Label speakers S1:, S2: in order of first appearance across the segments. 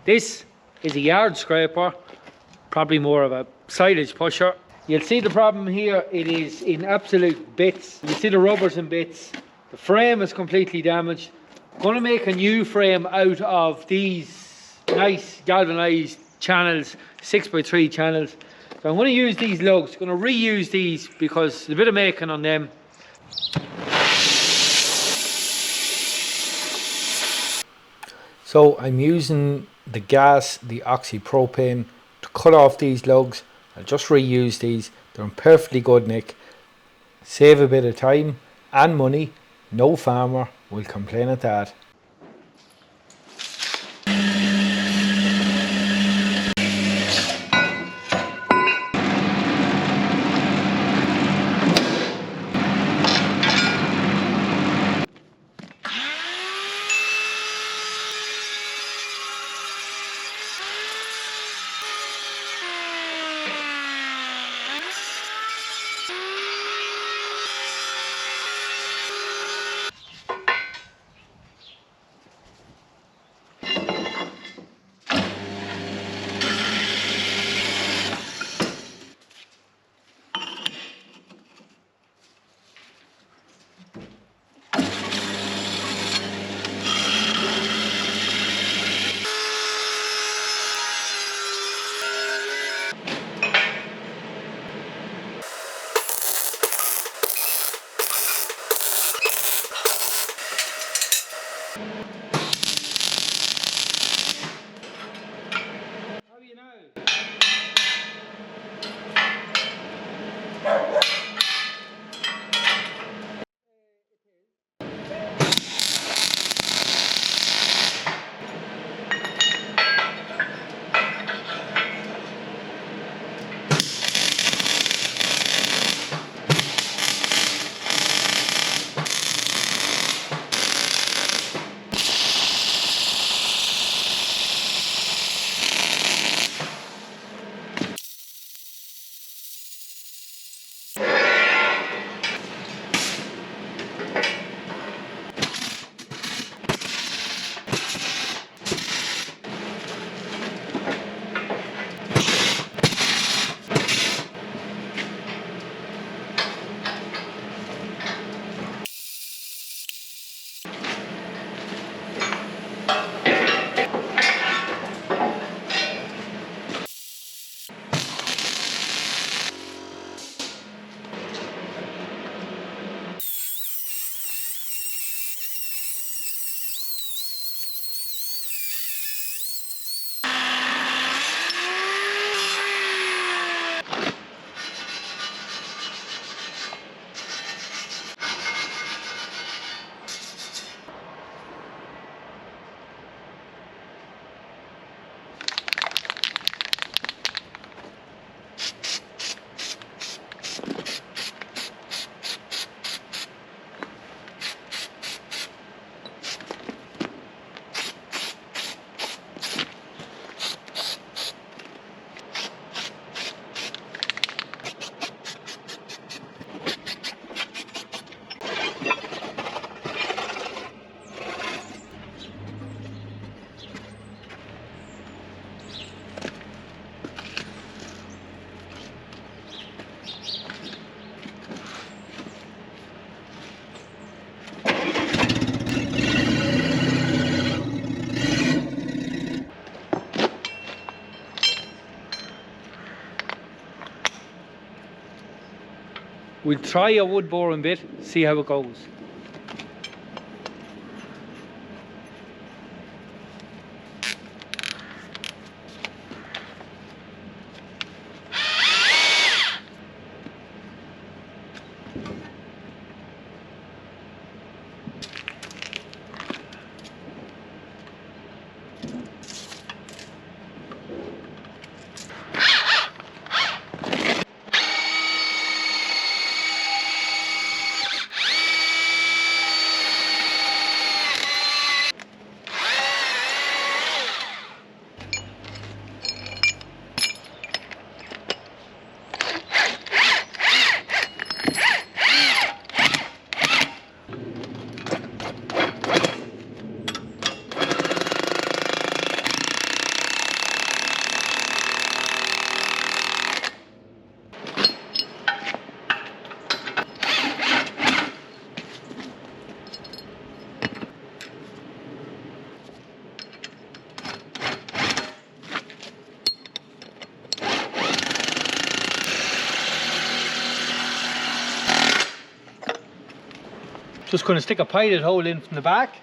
S1: This is a yard scraper, probably more of a silage pusher. You'll see the problem here, it is in absolute bits. You see the rubbers in bits. The frame is completely damaged. I'm going to make a new frame out of these nice galvanized channels, 6x3 channels. So I'm going to use these lugs, going to reuse these because there's a bit of making on them. So I'm using the gas, the oxypropane to cut off these lugs. I'll just reuse these. They're in perfectly good nick. Save a bit of time and money. No farmer will complain at that. We'll try a wood boring bit, see how it goes. Just going to stick a pilot hole in from the back.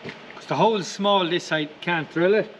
S1: Because the hole's small this side, can't drill it.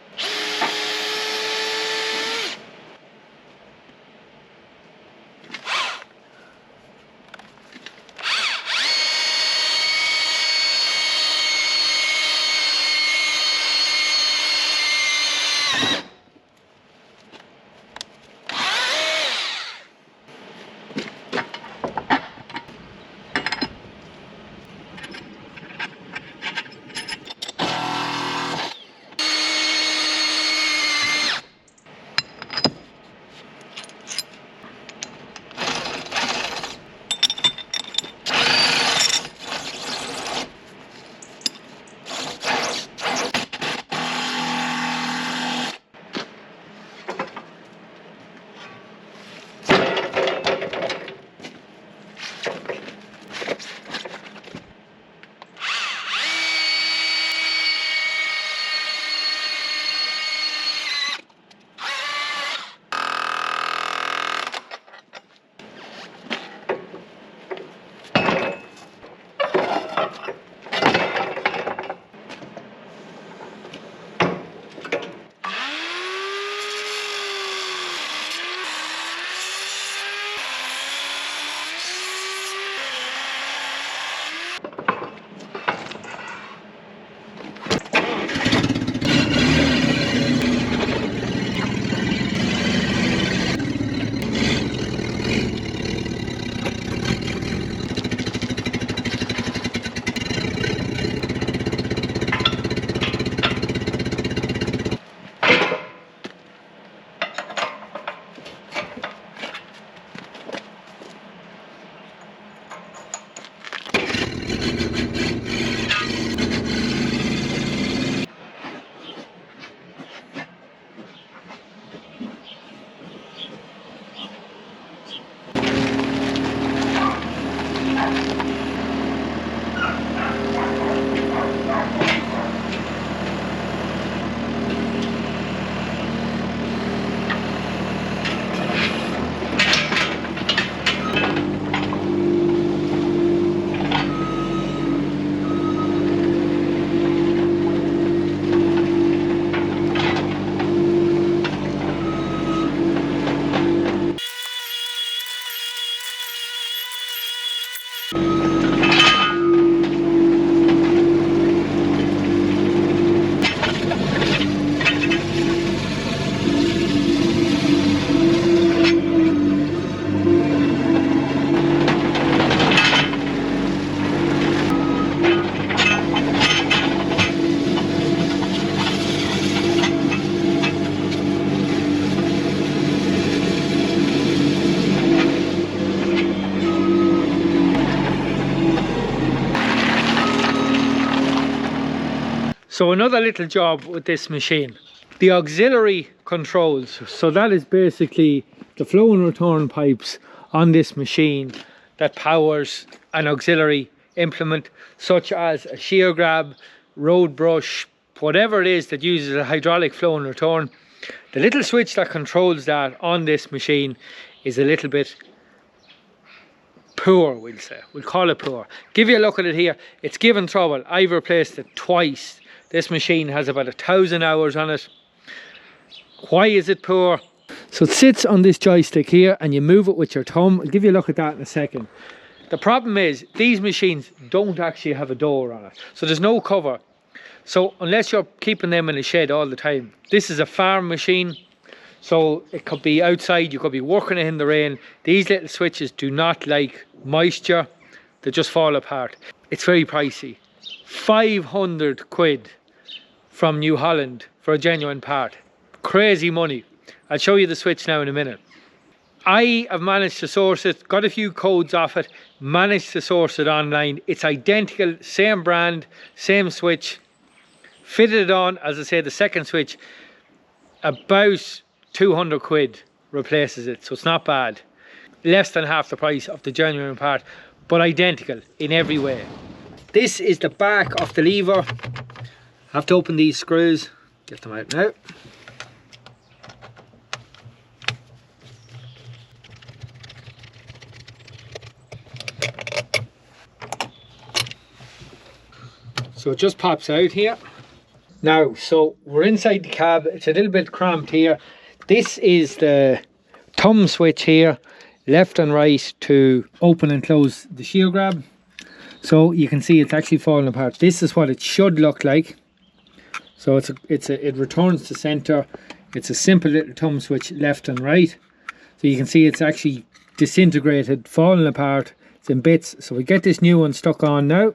S1: So another little job with this machine, the auxiliary controls. So that is basically the flow and return pipes on this machine that powers an auxiliary implement such as a shear grab, road brush, whatever it is that uses a hydraulic flow and return. The little switch that controls that on this machine is a little bit poor, we'll say. We'll call it poor. Give you a look at it here. It's given trouble. I've replaced it twice. This machine has about 1,000 hours on it. Why is it poor? So it sits on this joystick here and you move it with your thumb. I'll give you a look at that in a second. The problem is these machines don't actually have a door on it. So there's no cover. So unless you're keeping them in a shed all the time, this is a farm machine. So it could be outside, you could be working it in the rain. These little switches do not like moisture. They just fall apart. It's very pricey. 500 quid from New Holland for a genuine part. Crazy money. I'll show you the switch now in a minute. I have managed to source it, got a few codes off it, managed to source it online. It's identical, same brand, same switch. Fitted it on, as I say, the second switch, about 200 quid replaces it, so it's not bad. Less than half the price of the genuine part, but identical in every way. This is the back of the lever. I have to open these screws, get them out now. So it just pops out here. Now, so we're inside the cab. It's a little bit cramped here. This is the thumb switch here, left and right, to open and close the shear grab. So you can see it's actually falling apart. This is what it should look like. So it returns to center. It's a simple little thumb switch, left and right. So you can see it's actually disintegrated, falling apart. It's in bits. So we get this new one stuck on now.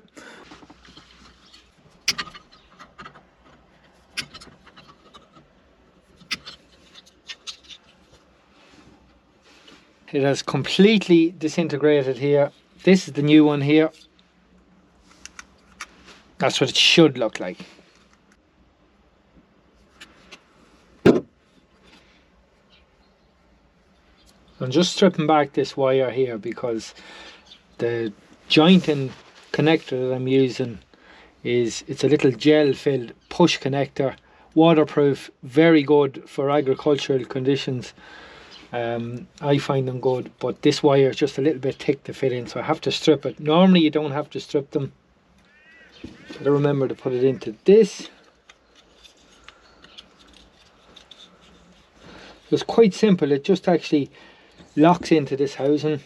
S1: It has completely disintegrated here. This is the new one here. That's what it should look like. I'm just stripping back this wire here because the jointing connector that I'm using it's a little gel filled push connector, waterproof, very good for agricultural conditions. I find them good, but this wire is just a little bit thick to fit in, so I have to strip it. Normally you don't have to strip them. Gotta remember to put it into this. It's quite simple. It just actually locks into this housing.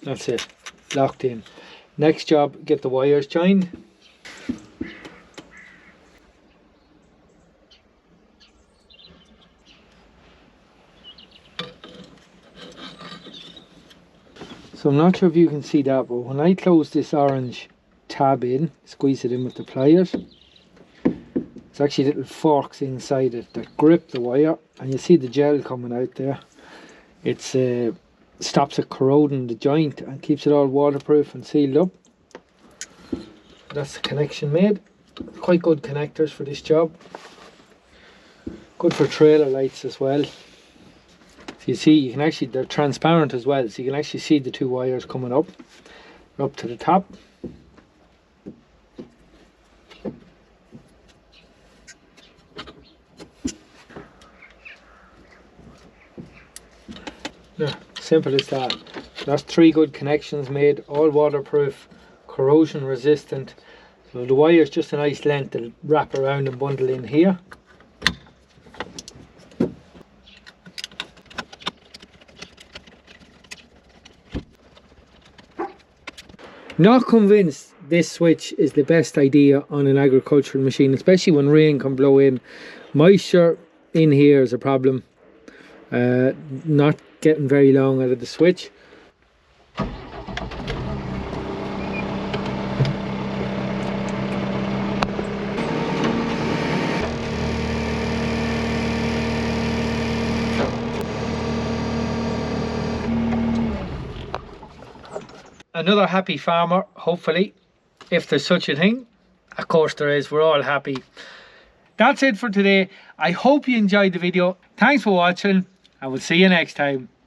S1: That's it, locked in. Next job, get the wires joined. So I'm not sure if you can see that, but when I close this orange tab in, squeeze it in with the pliers, it's actually little forks inside it that grip the wire, and you see the gel coming out there. It stops it corroding the joint and keeps it all waterproof and sealed up. That's the connection made. Quite good connectors for this job. Good for trailer lights as well. So you see, you can actually, they're transparent as well, so you can actually see the two wires coming up to the top. Yeah, simple as that. That's 3 good connections made, all waterproof, corrosion resistant. So the wire is just a nice length to wrap around and bundle in here. Not convinced this switch is the best idea on an agricultural machine, especially when rain can blow in. Moisture in here is a problem. Not getting very long out of the switch. Another happy farmer, hopefully, if there's such a thing. Of course there is, we're all happy. That's it for today. I hope you enjoyed the video. Thanks for watching, and we'll see you next time.